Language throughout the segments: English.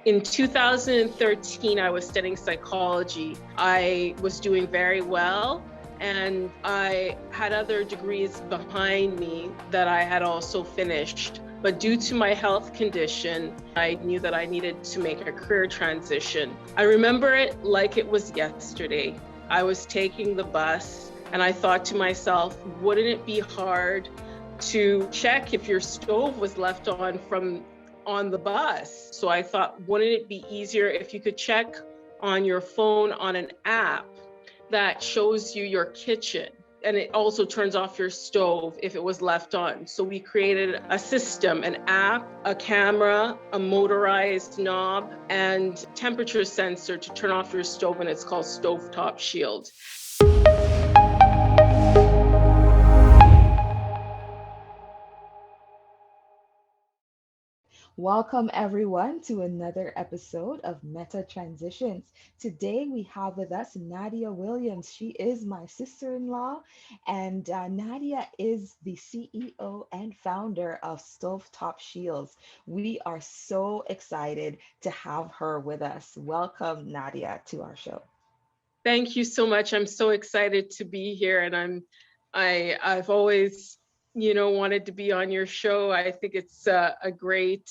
In 2013, I was studying psychology. I was doing very well, and I had other degrees behind me that I had also finished. But due to my health condition, I knew that I needed to make a career transition. I remember it like it was yesterday. I was taking the bus, and I thought to myself, wouldn't it be hard to check if your stove was left on the bus? So I thought, wouldn't it be easier if you could check on your phone on an app that shows you your kitchen? And it also turns off your stove if it was left on. So we created a system, an app, a camera, a motorized knob, and temperature sensor to turn off your stove, and it's called Stovetop Shield. Welcome everyone to another episode of Meta Transitions. Today we have with us Nadia Williams. She is my sister-in-law, and Nadia is the CEO and founder of Stovetop Shields. We are so excited to have her with us. Welcome, Nadia, to our show. Thank you so much. I'm so excited to be here, and I've always, wanted to be on your show. I think it's a great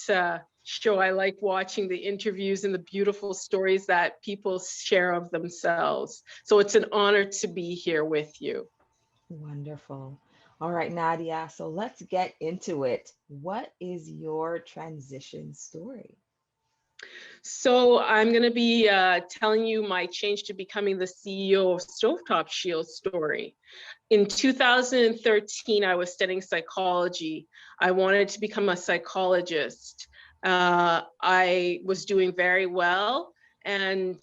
show. I like watching the interviews and the beautiful stories that people share of themselves. So it's an honor to be here with you. Wonderful. All right, Nadia, so let's get into it. What is your transition story? So I'm going to be telling you my change to becoming the CEO of Stovetop Shield story. In 2013, I was studying psychology. I wanted to become a psychologist. I was doing very well, and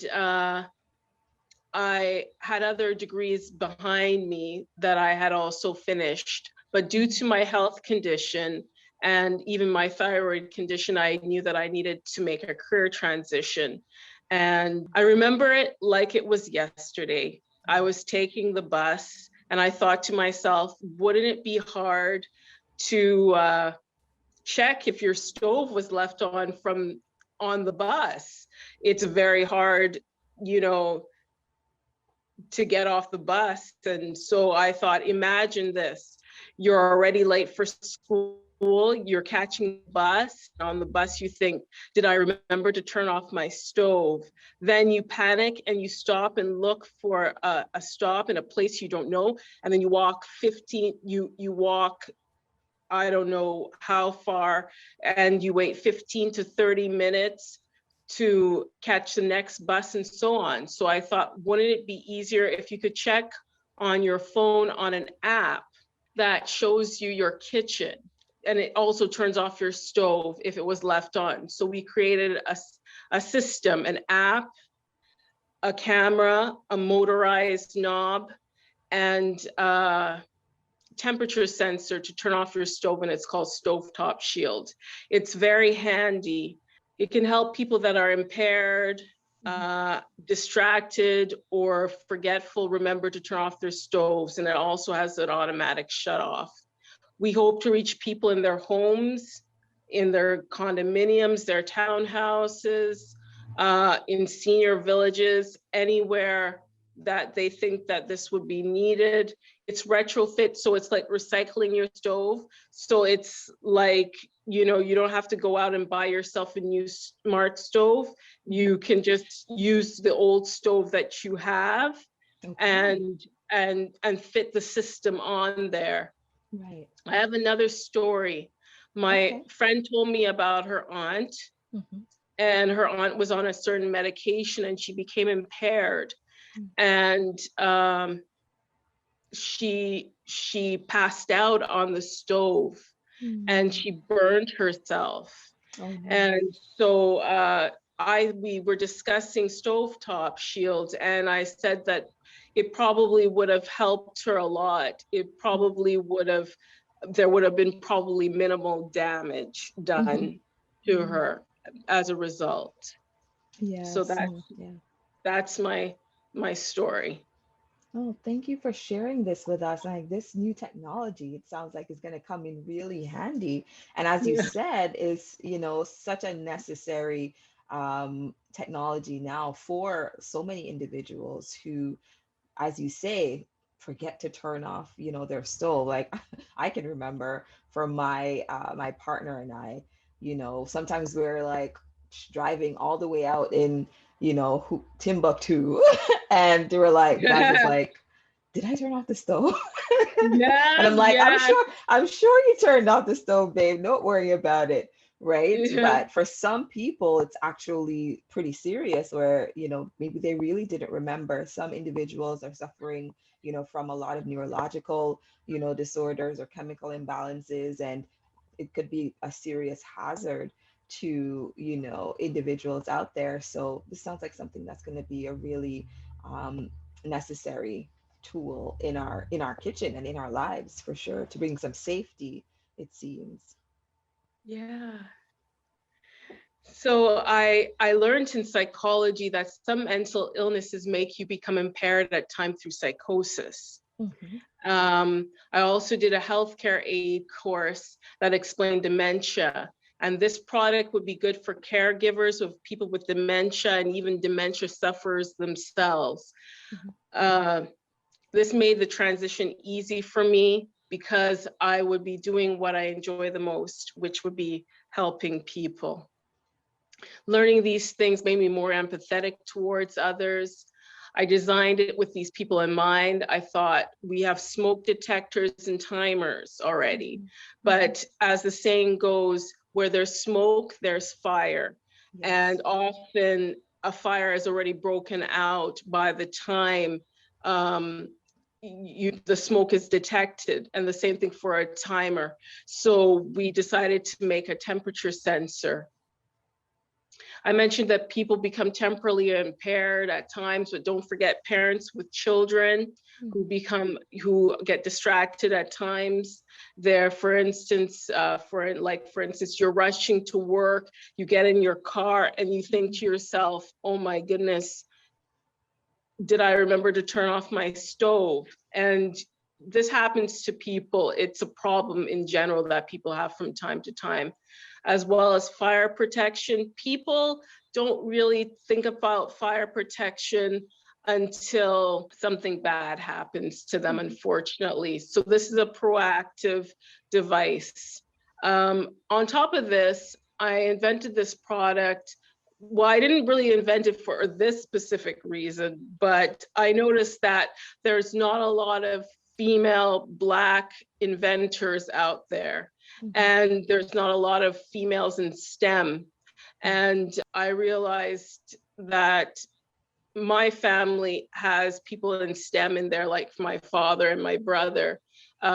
I had other degrees behind me that I had also finished. But due to my health condition and even my thyroid condition, I knew that I needed to make a career transition. And I remember it like it was yesterday. I was taking the bus, and I thought to myself, wouldn't it be hard to check if your stove was left on the bus? It's very hard, you know, to get off the bus. And so I thought, imagine this. You're already late for school, you're catching the bus. On the bus, you think, did I remember to turn off my stove? Then you panic and you stop and look for a stop in a place you don't know. And then you walk 15, you walk, I don't know how far, and you wait 15 to 30 minutes to catch the next bus and so on. So I thought, wouldn't it be easier if you could check on your phone on an app that shows you your kitchen? And it also turns off your stove if it was left on. So we created a system, an app, a camera, a motorized knob, and temperature sensor to turn off your stove, and it's called Stovetop Shield. It's very handy. It can help people that are impaired, distracted, or forgetful remember to turn off their stoves, and it also has an automatic shut off. We hope to reach people in their homes, in their condominiums, their townhouses, in senior villages, anywhere that they think that this would be needed. It's retrofit, so it's like recycling your stove. So it's like, you don't have to go out and buy yourself a new smart stove. You can just use the old stove that you have Okay. and fit the system on there. Right. I have another story. My Okay. friend told me about her aunt, Hmm. and her aunt was on a certain medication and she became impaired. Mm. And she passed out on the stove and Mm. she burned herself. Oh no. And so we were discussing stovetop shields, and I said that it probably would have helped her a lot. It probably would have, there would have been probably minimal damage Hmm. done to Hmm. her as a result. So Yes. that No. Yeah. that's my story. Oh, thank you for sharing this with us. Like this new technology, it sounds like it's going to come in really handy. And as you Yeah. said, is, such a necessary technology now for so many individuals who, as you say, forget to turn off, their stove. Like I can remember for my partner and I, sometimes we're like driving all the way out in, Timbuktu, and they were like, Basil's like, did I turn off the stove? And Yes, I'm like, yes. I'm sure you turned off the stove, babe. Don't worry about it. Right. Yeah. But for some people, it's actually pretty serious where, maybe they really didn't remember. Some individuals are suffering, from a lot of neurological, disorders or chemical imbalances. And it could be a serious hazard to, individuals out there. So this sounds like something that's going to be a really necessary tool in our kitchen and in our lives for sure, to bring some safety, it seems. Yeah. So I learned in psychology that some mental illnesses make you become impaired at times through psychosis. Hmm. I also did a healthcare aid course that explained dementia. And this product would be good for caregivers of people with dementia and even dementia sufferers themselves. Hmm. Uh, this made the transition easy for me because I would be doing what I enjoy the most, which would be helping people. Learning these things made me more empathetic towards others. I designed it with these people in mind. I thought we have smoke detectors and timers already, Hmm. but as the saying goes, where there's smoke, there's fire. Yes. And often a fire is already broken out by the time the smoke is detected, and the same thing for a timer. So we decided to make a temperature sensor. I mentioned that people become temporarily impaired at times, but don't forget parents with children Hmm. who get distracted at times. There, for instance, for instance, you're rushing to work, you get in your car and you think to yourself, oh my goodness, did I remember to turn off my stove? And this happens to people. It's a problem in general that people have from time to time, as well as fire protection. People don't really think about fire protection until something bad happens to them, Hmm. unfortunately. So this is a proactive device. On top of this, I invented this product. Well, I didn't really invent it for this specific reason, but I noticed that there's not a lot of female Black inventors out there, Hmm. and there's not a lot of females in STEM. And I realized that my family has people in STEM in there, like my father and my brother.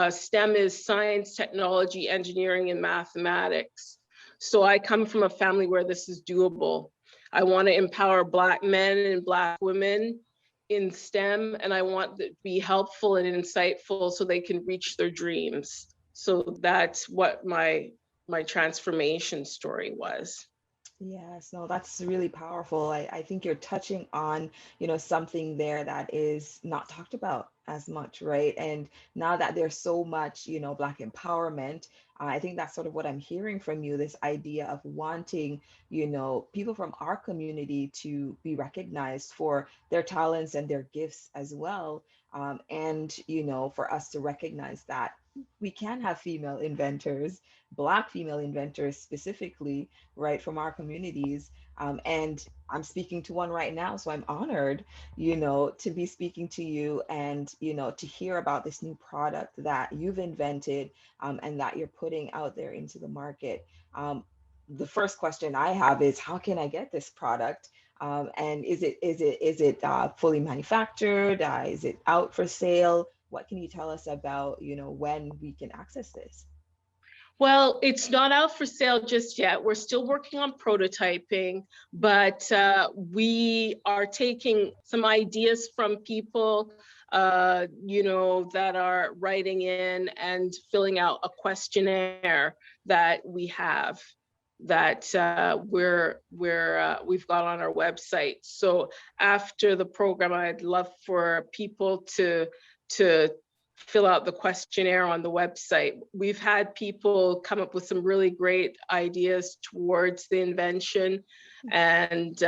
STEM is science, technology, engineering, and mathematics. So I come from a family where this is doable. I want to empower Black men and Black women in STEM, and I want to be helpful and insightful so they can reach their dreams. So that's what my transformation story was. Yes, no, that's really powerful. I think you're touching on, something there that is not talked about as much, right? And now that there's so much, Black empowerment, I think that's sort of what I'm hearing from you, this idea of wanting, people from our community to be recognized for their talents and their gifts as well. And, for us to recognize that we can have female inventors, Black female inventors specifically, right, from our communities. And I'm speaking to one right now, so I'm honored, to be speaking to you and, to hear about this new product that you've invented, and that you're putting out there into the market. The first question I have is, how can I get this product? And is it fully manufactured? Is it out for sale? What can you tell us about, when we can access this? Well, it's not out for sale just yet. We're still working on prototyping, but we are taking some ideas from people, that are writing in and filling out a questionnaire that we have that we've got on our website. So after the program, I'd love for people to fill out the questionnaire on the website. We've had people come up with some really great ideas towards the invention. And,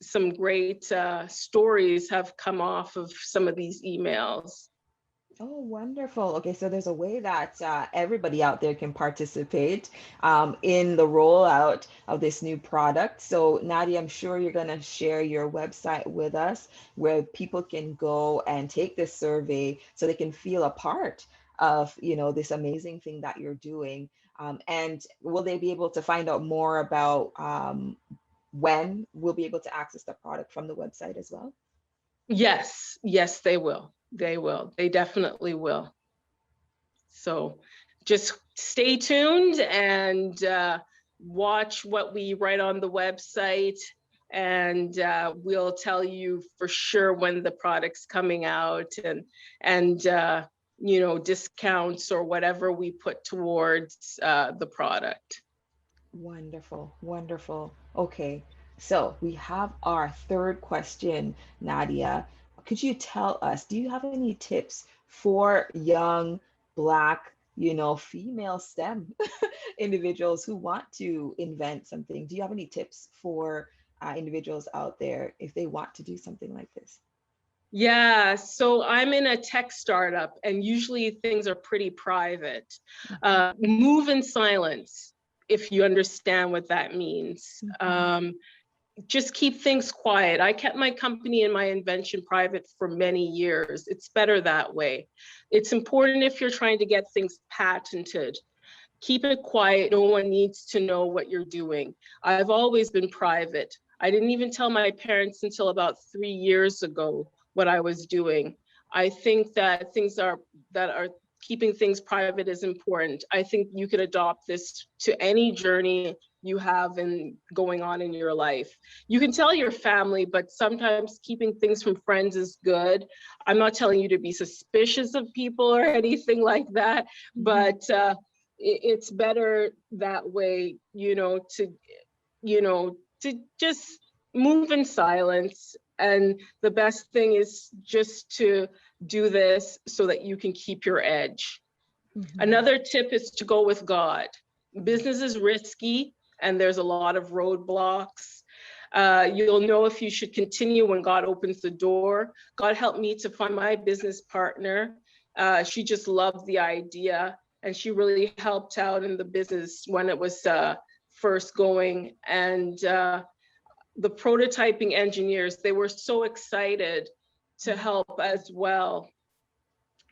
some great stories have come off of some of these emails. Oh, wonderful. Okay, so there's a way that everybody out there can participate in the rollout of this new product. So, Nadia, I'm sure you're going to share your website with us where people can go and take this survey so they can feel a part of, this amazing thing that you're doing. And will they be able to find out more about when we'll be able to access the product from the website as well? Yes, they will. They will. They definitely will. So just stay tuned and watch what we write on the website, and we'll tell you for sure when the product's coming out, and discounts or whatever we put towards the product. Wonderful, wonderful. Okay, so we have our third question, Nadia. Could you tell us, do you have any tips for young Black, female STEM individuals who want to invent something? Do you have any tips for individuals out there if they want to do something like this? Yeah, so I'm in a tech startup, and usually things are pretty private. Move in silence, if you understand what that means. Mhm. Just keep things quiet. I kept my company and my invention private for many years. It's better that way. It's important if you're trying to get things patented. Keep it quiet. No one needs to know what you're doing. I've always been private. I didn't even tell my parents until about 3 years ago what I was doing. I think that that are keeping things private is important. I think you could adopt this to any journey you have in going on in your life. You can tell your family, but sometimes keeping things from friends is good. I'm not telling you to be suspicious of people or anything like that, Mhm. but it's better that way, to just move in silence. And the best thing is just to do this so that you can keep your edge. Mhm. Another tip is to go with God. Business is risky and there's a lot of roadblocks. You'll know if you should continue when God opens the door. God helped me to find my business partner. She just loved the idea, and she really helped out in the business when it was first going. And the prototyping engineers, they were so excited to Mhm. help as well.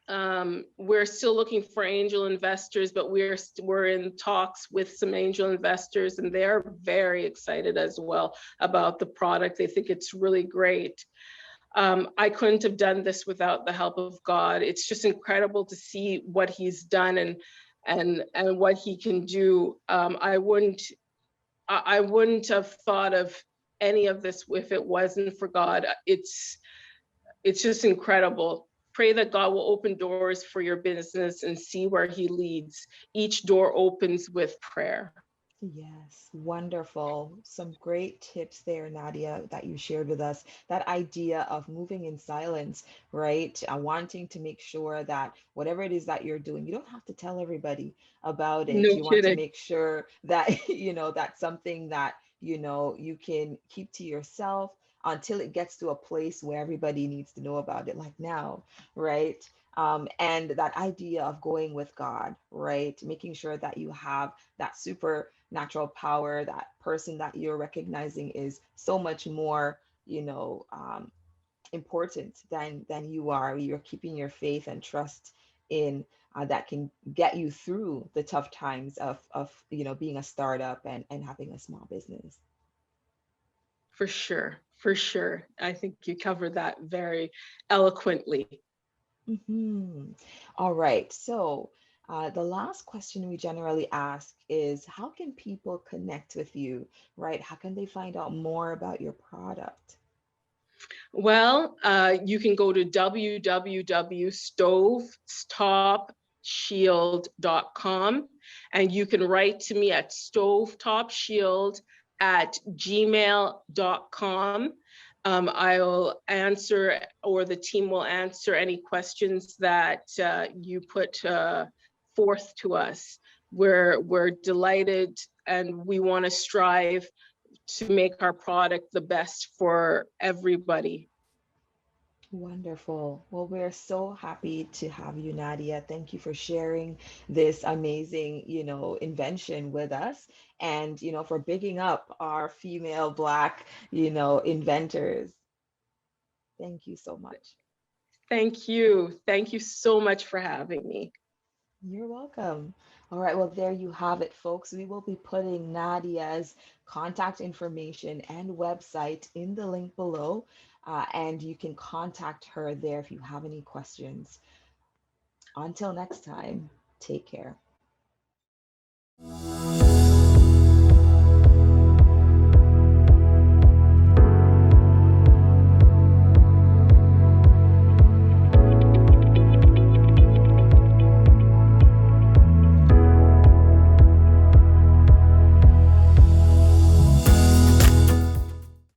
We're still looking for angel investors, but we're in talks with some angel investors, and they're very excited as well about the product. They think it's really great. I couldn't have done this without the help of God. It's just incredible to see what He's done and what He can do. I wouldn't have thought of any of this if it wasn't for God. It's just incredible. Pray that God will open doors for your business and see where He leads. Each door opens with prayer. Yes, wonderful. Some great tips there, Nadia, that you shared with us. That idea of moving in silence, right? Wanting to make sure that whatever it is that you're doing, you don't have to tell everybody about it. No You want to kidding. make sure that, that's something that, you can keep to yourself until it gets to a place where everybody needs to know about it, like now, right? And that idea of going with God, right? Making sure that you have that supernatural power, that person that you're recognizing is so much more, important than you are. You're keeping your faith and trust in that can get you through the tough times of being a startup and having a small business. For sure. For sure. I think you covered that very eloquently. Hmm. All right. So, the last question we generally ask is, how can people connect with you, right? How can they find out more about your product? Well, you can go to www.stovetopshield.com, and you can write to me at stovetopshield@gmail.com. I'll answer, or the team will answer any questions that you put forth to us. We're delighted, and we want to strive to make our product the best for everybody. Wonderful. Well, we're so happy to have you, Nadia. Thank you for sharing this amazing, invention with us and, for bigging up our female Black, inventors. Thank you so much. Thank you. Thank you so much for having me. You're welcome. All right, well, there you have it, folks. We will be putting Nadia's contact information and website in the link below, and you can contact her there if you have any questions. Until next time, take care.